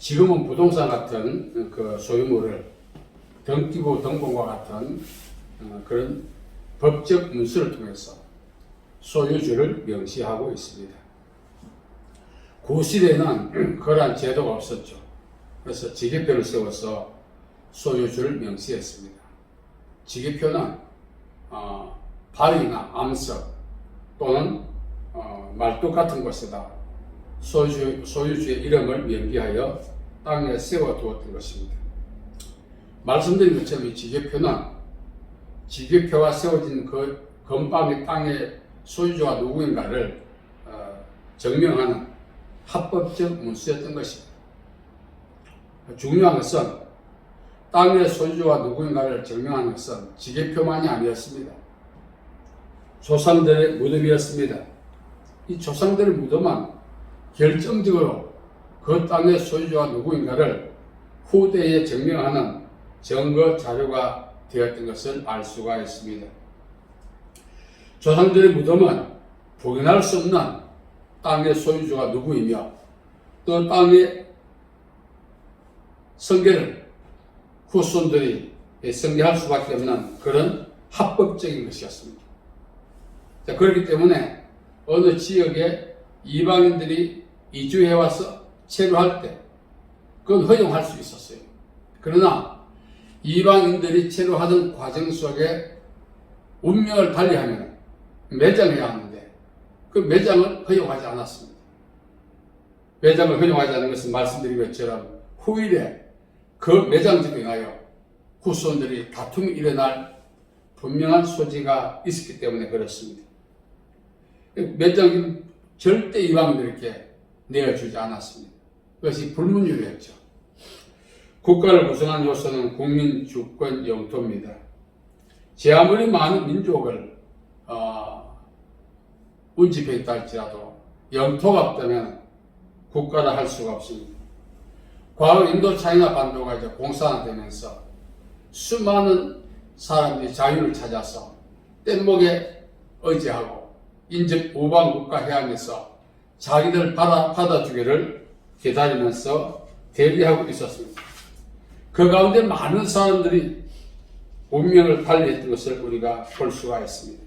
지금은 부동산 같은 그 소유물을 등기부 등본과 같은 그런 법적 문서를 통해서 소유주를 명시하고 있습니다. 구시대는 그러한 제도가 없었죠. 그래서 지계표를 세워서 소유주를 명시했습니다. 지계표는 발이나 암석 또는 말뚝 같은 곳에다 소유주의 이름을 명기하여 땅에 세워두었던 것입니다. 말씀드린 것처럼 이 지계표는 지계표가 세워진 그 건방의 땅의 소유주가 누구인가를 증명하는 합법적 문서였던 것입니다. 중요한 것은 땅의 소유주가 누구인가를 증명하는 것은 지계표만이 아니었습니다. 조상들의 무덤이었습니다. 이 조상들의 무덤은 결정적으로 그 땅의 소유주가 누구인가를 후대에 증명하는 증거 자료가 되었던 것을 알 수가 있습니다. 조상들의 무덤은 부인할 수 없는 땅의 소유주가 누구이며 또 땅의 성계를 후손들이 성계할 수밖에 없는 그런 합법적인 것이었습니다. 자, 그렇기 때문에 어느 지역에 이방인들이 이주해 와서 체류할 때 그건 허용할 수 있었어요. 그러나 이방인들이 체류하던 과정 속에 운명을 달리하면 매장해야 하는데 그 매장을 허용하지 않았습니다. 매장을 허용하지 않은 것은 말씀드린 것처럼 후일에 그 매장지로 인하여 후손들이 다툼이 일어날 분명한 소지가 있었기 때문에 그렇습니다. 매장지는 절대 이방인들에게 내어주지 않았습니다. 그것이 불문율이었죠. 국가를 구성하는 요소는 국민, 주권, 영토입니다. 제 아무리 많은 민족을 운집해 있다 할지라도 영토가 없다면 국가를 할 수가 없습니다. 과거 인도 차이나 반도가 이제 공산화되면서 수많은 사람들이 자유를 찾아서 뗏목에 의지하고 인접 우방 국가 해안에서 자기들 받아주기를 기다리면서 대비하고 있었습니다. 그 가운데 많은 사람들이 운명을 달리했던 것을 우리가 볼 수가 있습니다.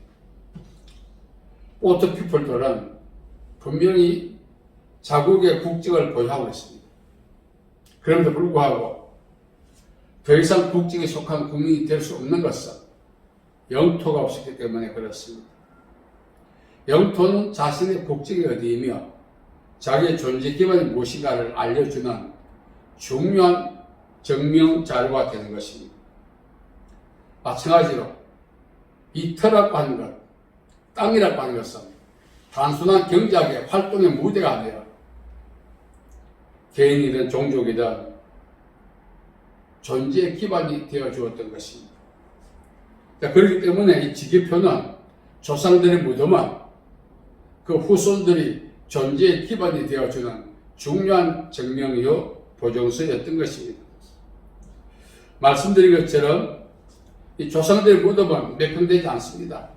오토피플들은 분명히 자국의 국적을 보유하고 있습니다. 그럼에도 불구하고 더 이상 국적에 속한 국민이 될 수 없는 것은 영토가 없었기 때문에 그렇습니다. 영토는 자신의 국적이 어디이며 자기의 존재 기반이 무엇인가를 알려주는 중요한 증명 자료가 되는 것입니다. 마찬가지로 이 터라고 하는 것, 땅이라고 하는 것은 단순한 경제학의 활동의 무대가 아니라 개인이든 종족이든 존재의 기반이 되어 주었던 것입니다. 그렇기 때문에 이 지계표는 조상들의 무덤은 그 후손들이 존재의 기반이 되어주는 중요한 증명이요 보증서였던 것입니다. 말씀드린 것처럼 이 조상들의 무덤은 매표되지 않습니다.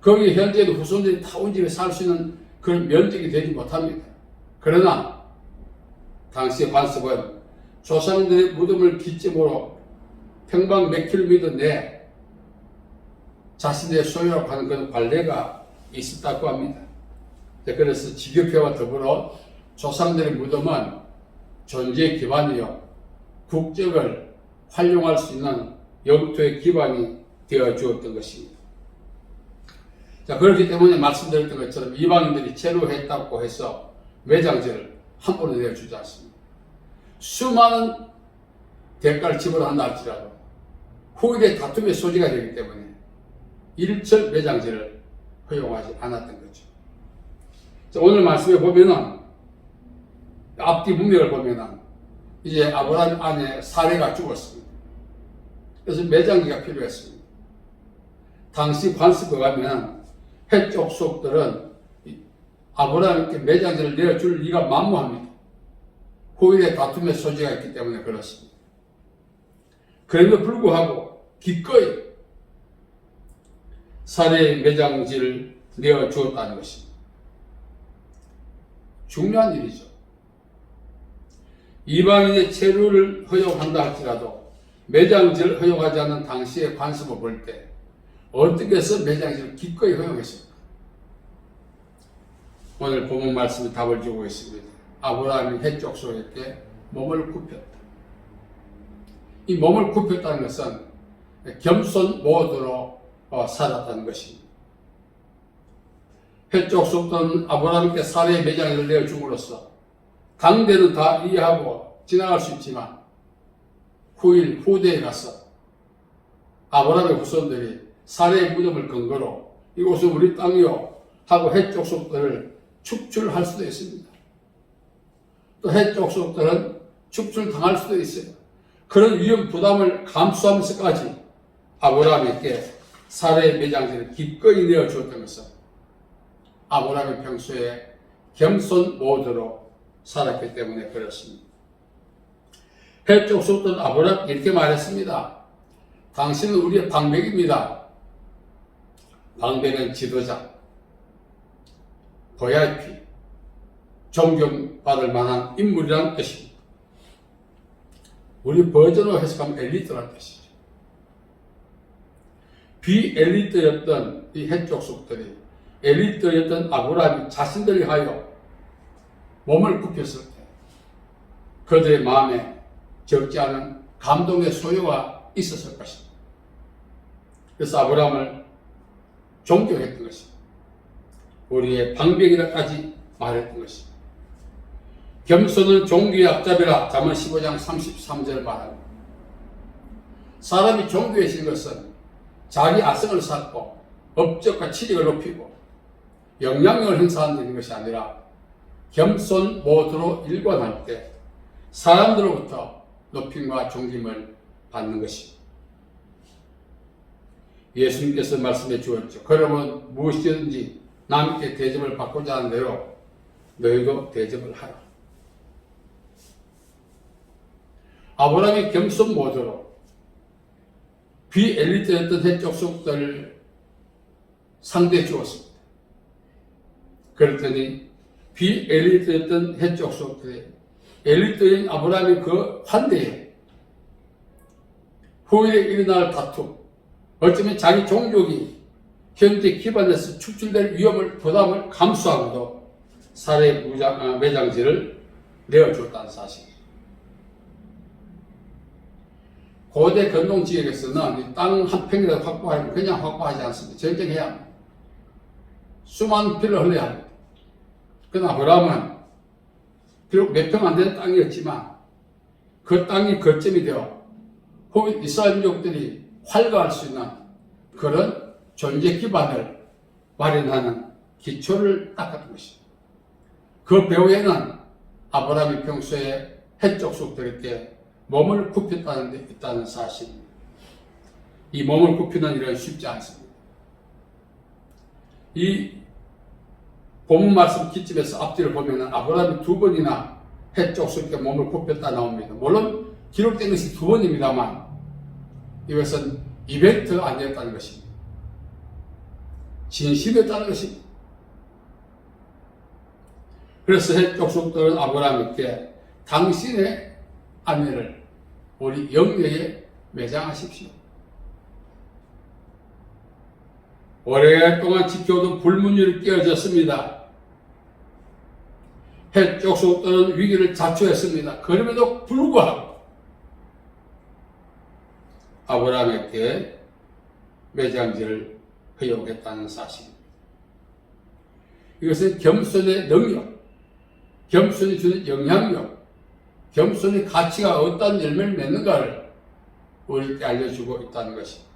거기 현재도 후손들이 다 온 집에 살 수 있는 그런 면적이 되지 못합니다. 그러나 당시 관습은 조상들의 무덤을 기점으로 평방 몇 킬로미터 내 자신의 소유라고 하는 그런 관례가 있었다고 합니다. 그래서 지계표와 더불어 조상들의 무덤은 존재의 기반이요 국적을 활용할 수 있는 영토의 기반이 되어 주었던 것입니다. 자, 그렇기 때문에 말씀드렸던 것처럼 이방인들이 체류했다고 해서 매장지를 함부로 내어주지 않습니다. 수많은 대가를 지불한다 할지라도 후일에 다툼의 소지가 되기 때문에 일절 매장지를 허용하지 않았던 거죠. 자, 오늘 말씀에 보면은 앞뒤 문맥을 보면은 이제 아브라함 아내 사레가 죽었습니다. 그래서 매장지가 필요했습니다. 당시 관습에 가면 해쪽 속들은 아브라함에게 매장지를 내어줄 리가 만무합니다. 후일에 다툼의 소지가 있기 때문에 그렇습니다. 그럼에도 불구하고 기꺼이 사례의 매장지를 내어주었다는 것입니다. 중요한 일이죠. 이방인의 체류를 허용한다 할지라도 매장지를 허용하지 않는 당시의 관습을 볼 때 어떻게 해서 매장지를 기꺼이 허용했습니까? 오늘 본문 말씀이 답을 주고 있습니다. 아브라함이 헷족 속에게 몸을 굽혔다. 이 몸을 굽혔다는 것은 겸손 모드로 살았다는 것입니다. 헷족 속던 아브라함께 살해의 매장지를 내어줌으로써 당대는 다 이해하고 지나갈 수 있지만 후대에 가서 아브라함의 후손들이 살해의 무덤을 근거로 이곳은 우리 땅이요 하고 헷족 속들을 축출할 수도 있습니다. 또 헷족 속들은 축출당할 수도 있어요. 그런 위험 부담을 감수하면서까지 아브라함에게 살해의 매장지를 기꺼이 내어주었던 것은 아브라함이 평소에 겸손 모드로 살았기 때문에 그렇습니다. 헷족 속던 아브라함 이렇게 말했습니다. 당신은 우리의 방백입니다. 방백은 지도자, VIP, 존경받을 만한 인물이라는 뜻입니다. 우리 버전으로 해석하면 엘리트라는 뜻이죠. 비엘리트였던 이 헷족 속들이 엘리트였던 아브라함이 자신들이 하여 몸을 굽혔을 때 그들의 마음에 적지 않은 감동의 소요가 있었을 것입니다. 그래서 아브라함을 존경했던 것입니다. 우리의 방백이라까지 말했던 것입니다. 겸손은 종교의 앞잡이라 잠언 15장 33절 말합니다. 사람이 종교해진 것은 자기 아성을 쌓고 업적과 취직을 높이고 영향력을 행사하는 것이 아니라 겸손 모드로 일관할 때 사람들로부터 높임과 존김을 받는 것입니다. 예수님께서 말씀해 주었죠. 그러면 무엇이든지 남께 대접을 받고자 하는 대로 너희도 대접을 하라. 아브라함이 겸손 모드로 비엘리트였던 헷족 속들을 상대해 주었습니다. 그랬더니 비엘리트였던 헷족 속들이 엘리트인 아브라함의 그 환대에 후일에 일어날 다툼, 어쩌면 자기 종족이 현재 기반에서 축출될 위험을 부담을 감수하고도 살해 매장지를 내어주었다는 사실입니다. 고대 근동 지역에서는 땅 한 평이라도 확보하면 그냥 확보하지 않습니다. 전쟁해야 합니다. 수많은 피를 흘려야 합니다. 그러나 아브라함은 비록 몇 평 안 되는 땅이었지만 그 땅이 거점이 되어 후일 이스라엘 민족들이 활거할 수 있는 그런 존재 기반을 마련하는 기초를 닦았던 것입니다. 그 배후에는 아브라함이 평소에 헷족 속들에게 몸을 굽혔다는 데 있다는 사실입니다. 이 몸을 굽히는 일은 쉽지 않습니다. 이 본문 말씀 기점에서 앞뒤를 보면 아브라함이 2번이나 헷족 속에 몸을 굽혔다 나옵니다. 물론 기록된 것이 2번입니다만 이것은 이벤트가 아니었다는 것입니다. 진심이었다는 것입니다. 그래서 헷족 속들은 아브라함에게 당신의 아내를 우리 영예에 매장하십시오. 오랫동안 지켜오던 불문율이 깨어졌습니다. 헷족 속들은 위기를 자초했습니다. 그럼에도 불구하고 아브라함에게 매장지를 허용했다는 사실입니다. 이것은 겸손의 능력, 겸손이 주는 영향력, 겸손의 가치가 어떤 열매를 맺는가를 우리에게 알려주고 있다는 것입니다.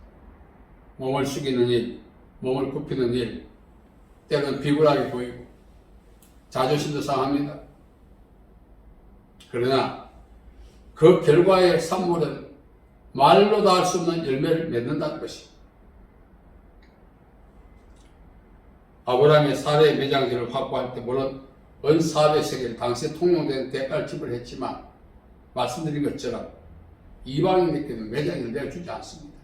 몸을 숙이는 일, 몸을 굽히는 일, 때로는 비굴하게 보이고 자존심도 상합니다. 그러나 그 결과의 산물은 말로 다 할 수 없는 열매를 맺는다는 것입니다. 아브라함의 살해의 매장지를 확보할 때 물론 은 400세겔 당시에 통용된 대가를 지불했지만 말씀드린 것처럼 이방인에게는 매장지를 내어주지 않습니다.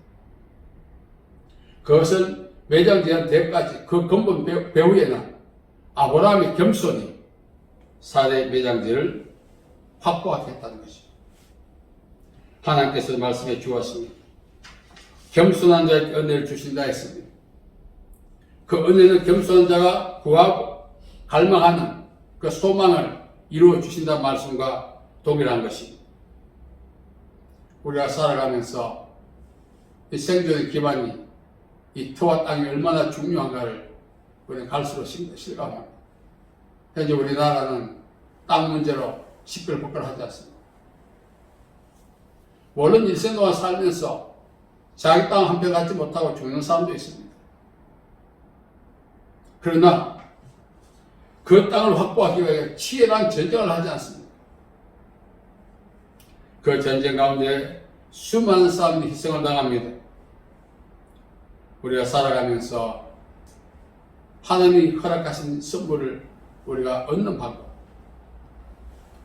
그것은 매장지한 대까지 그 근본 배후에는 아브라함의 겸손이 살해 매장지를 확보하게 했다는 것입니다. 하나님께서 말씀해 주었습니다. 겸손한 자에게 은혜를 주신다 했습니다. 그 은혜는 겸손한 자가 구하고 갈망하는 그 소망을 이루어 주신다는 말씀과 동일한 것입니다. 우리가 살아가면서 이 생존의 기반이 이 터와 땅이 얼마나 중요한가를 우리는 갈수록 실감합니다. 현재 우리나라는 땅 문제로 시끌벅걸하지 않습니다. 물론 일생 동안 살면서 자기 땅 한 평 갖지 못하고 죽는 사람도 있습니다. 그러나 그 땅을 확보하기 위해 치열한 전쟁을 하지 않습니다. 그 전쟁 가운데 수많은 사람들이 희생을 당합니다. 우리가 살아가면서 하나님이 허락하신 선물을 우리가 얻는 방법,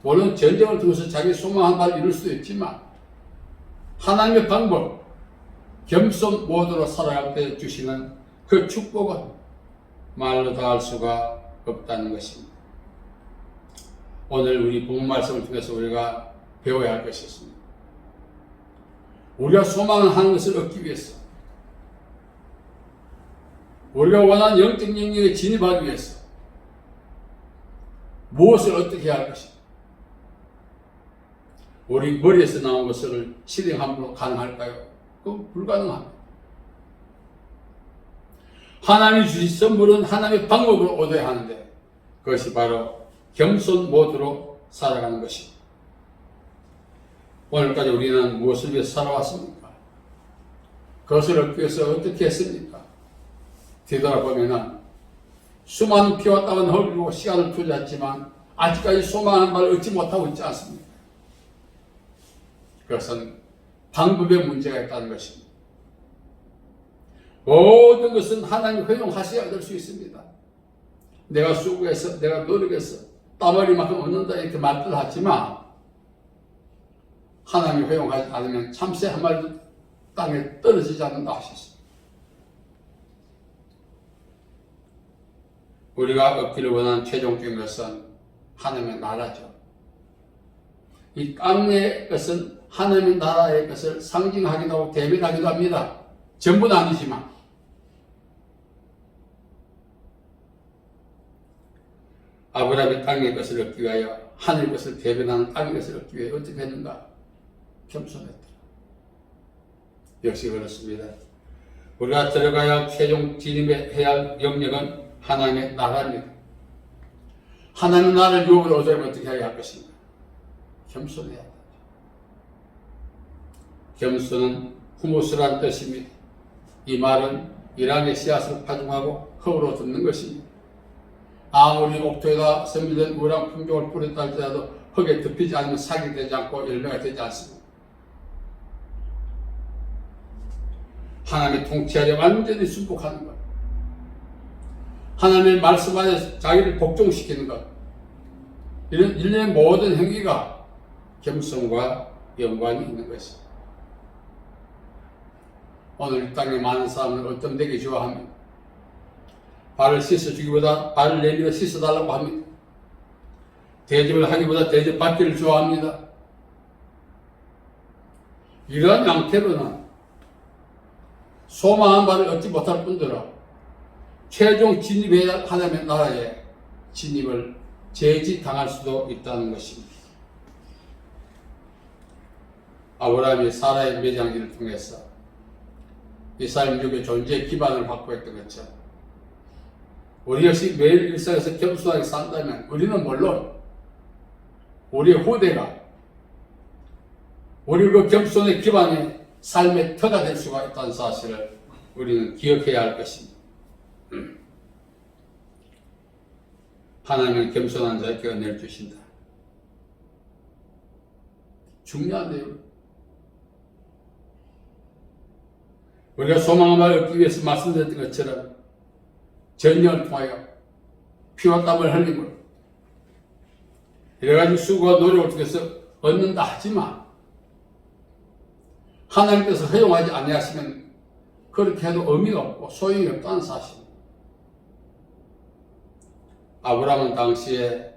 물론 전쟁을 통해서 자기 소망한 바를 이룰 수도 있지만 하나님의 방법, 겸손 모드로 살아갈 때 주시는 그 축복은 말로 다 할 수가 없다는 것입니다. 오늘 우리 본문 말씀을 통해서 우리가 배워야 할 것이 있습니다. 우리가 소망하는 것을 얻기 위해서, 우리가 원하는 영적 영역에 진입하기 위해서 무엇을 어떻게 해야 할 것인가? 우리 머리에서 나온 것을 실행함으로 가능할까요? 그건 불가능합니다. 하나님이 주신 선물은 하나님의 방법으로 얻어야 하는데 그것이 바로 겸손 모드로 살아가는 것입니다. 오늘까지 우리는 무엇을 위해서 살아왔습니까? 그것을 얻기 위해서 어떻게 했습니까? 뒤돌아보면 수많은 피와 땀을 흘리고 시간을 투자했지만 아직까지 소망하는 바를 얻지 못하고 있지 않습니까? 그것은 방법에 문제가 있다는 것입니다. 모든 것은 하나님 허용하셔야 얻을 수 있습니다. 내가 수고해서, 내가 노력해서 땀 흘리만큼 얻는다 이렇게 말들 하지만 하나님이 허용하지 않으면 참새 한 마리도 땅에 떨어지지 않는다 하셨습니다. 우리가 얻기를 원하는 최종적인 것은 하나님의 나라죠. 이 땅의 것은 하나님의 나라의 것을 상징하기도 하고 대변하기도 합니다. 전부는 아니지만 아브라함이 땅의 것을 얻기 위하여 하늘의 것을 대변하는 땅의 것을 얻기 위해 어떻게 했는가? 겸손했다. 역시 그렇습니다. 우리가 들어가야 최종 진입해야 할 영역은 하나님의 나라입니다. 하나님의 나라를 유업을 얻으려면 어떻게 해야 할 것인가? 겸손해야 한다. 겸손은 후무스란 뜻입니다. 이 말은 이란의 씨앗을 파종하고 흙으로 듣는 것입니다. 아무리 옥토에다 선밀된 우량 품종을 뿌렸다 할지라도 흙에 덮이지 않으면 삭이 되지 않고 열매가 되지 않습니다. 하나님의 통치 아래 완전히 순복하는 것, 하나님의 말씀 안에 자기를 복종시키는 것, 이런 일련의 모든 행위가 겸손과 연관이 있는 것입니다. 오늘 이 땅에 많은 사람은 어떤 되게 좋아합니다. 발을 씻어주기보다 발을 내밀어 씻어달라고 합니다. 대접을 하기보다 대접받기를 좋아합니다. 이러한 양태로는 소망한 바를 얻지 못할 뿐더러 최종 진입해야 하나님의 나라에 진입을 제지당할 수도 있다는 것입니다. 아브라함이 사라의 매장기를 통해서 이스라엘 민족의 존재의 기반을 확보했던 것처럼 우리 역시 매일 일상에서 겸손하게 산다면 우리는 물론 우리의 후대가 우리 그 겸손의 기반이 삶의 터가 될 수가 있다는 사실을 우리는 기억해야 할 것입니다. 하나님은 겸손한 자에게 은혜를 주신다. 중요한 내용. 우리가 소망한 바를 얻기 위해서 말씀드렸던 것처럼 전쟁을 통하여 피와 땀을 흘림으로 여러가지 수고와 노력을 통해서 얻는다 하지만 하나님께서 허용하지 아니하시면 그렇게 해도 의미가 없고 소용이 없다는 사실. 아브라함은 당시에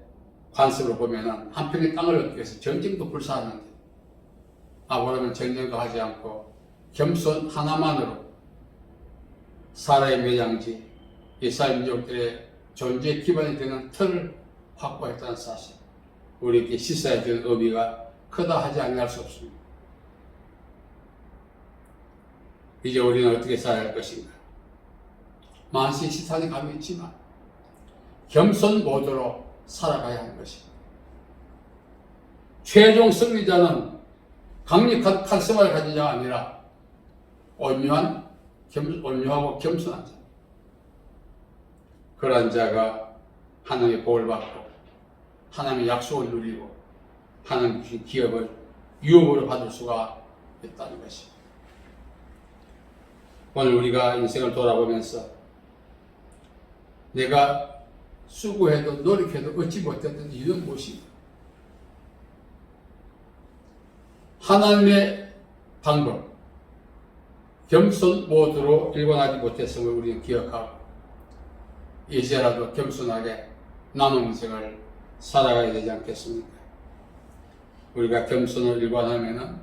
관습으로 보면은 한 평의 땅을 얻기 위해서 전쟁도 불사하는데 아브라함은 전쟁도 하지 않고 겸손 하나만으로 사라의 매장지 이스라엘 민족들의 존재 기반이 되는 틀을 확보했다는 사실, 우리에게 시사해 주는 의미가 크다 하지 않을 수 없습니다. 이제 우리는 어떻게 살아야 할 것인가? 만시 시탄이 감이 있지만 겸손 모드로 살아가야 하는 것입니다. 최종 승리자는 강력한 카리스마를 가진 자가 아니라 온유하고 겸손한 자. 그러한 자가 하나님의 복을 받고 하나님의 약속을 누리고 하나님 주신 기업을 유업으로 받을 수가 있다는 것입니다. 오늘 우리가 인생을 돌아보면서 내가 수고해도 노력해도 얻지 못했던 이유는 무엇인가? 하나님의 방법, 겸손 모드로 일관하지 못했음을 우리는 기억하고 이제라도 겸손하게 남은 인생을 살아가야 되지 않겠습니까? 우리가 겸손을 일관하면은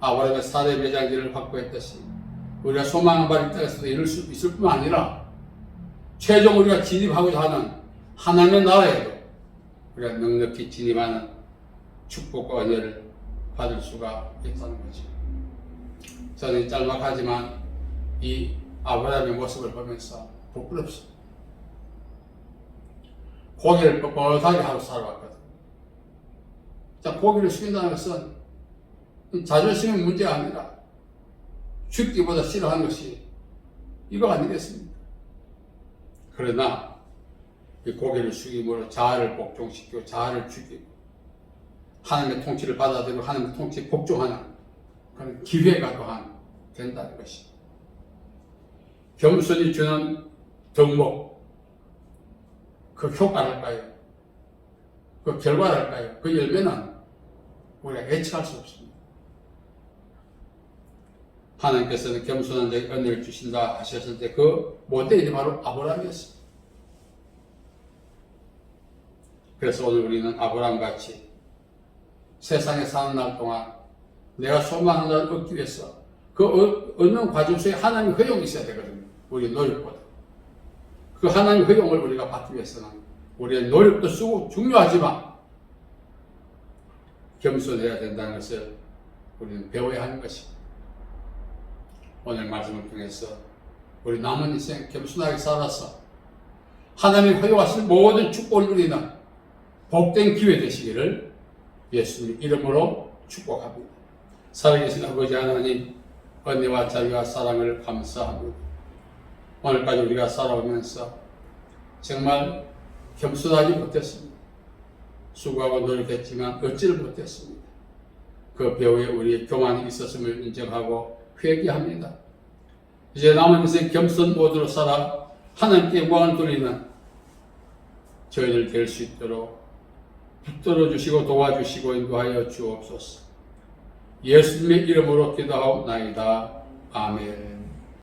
아브라함의 사례 매장지를 확보했듯이 우리가 소망한 바를 땅에서도 이룰 수 있을 뿐만 아니라 최종 우리가 진입하고자 하는 하나님의 나라에도 우리가 넉넉히 진입하는 축복과 은혜를 받을 수가 있다는 거죠. 저는 짤막하지만 이 아브라함의 모습을 보면서 부끄럽습니다. 고개를 뻣뻣하게 하고 살아왔거든. 자, 고개를 숙인다는 것은 자존심의 문제가 아니라 죽기보다 싫어하는 것이 이거 아니겠습니까? 그러나 이 고개를 숙임으로 자아를 복종시키고 자아를 죽이고 하나님의 통치를 받아들이고 하나님의 통치에 복종하는 그런 기회가 또한 된다는 것입니다. 겸손이 주는 덕목, 그 효과랄까요? 그 결과랄까요? 그 열매는 우리가 예측할 수 없습니다. 하나님께서는 겸손한 자에게 은혜를 주신다 하셨을 때 그 모델이 바로 아브라함이었습니다. 그래서 오늘 우리는 아브라함같이 세상에 사는 날 동안 내가 소망하는 날 얻기 위해서 그 얻는 과정 속에 하나님의 허용이 있어야 되거든요. 우리의 노력보다. 그 하나님의 허용을 우리가 받기 위해서는 우리의 노력도 쓰고 중요하지만 겸손해야 된다는 것을 우리는 배워야 하는 것입니다. 오늘 말씀을 통해서 우리 남은 인생 겸손하게 살아서 하나님이 허용하신 모든 축복을 누리는 복된 기회 되시기를 예수님 이름으로 축복합니다. 살아계신 아버지 하나님, 은혜와 자비와 사랑을 감사합니다. 오늘까지 우리가 살아오면서 정말 겸손하지 못했습니다. 수고하고 노력했지만 얻지를 못했습니다. 그 배후에 우리의 교만이 있었음을 인정하고 회개합니다. 이제 남은 인생 겸손 모드로 살아 하나님께 영광을 돌리는 저희들 될 수 있도록 붙들어 주시고 도와주시고 인도하여 주옵소서. 예수님의 이름으로 기도하옵나이다. 아멘.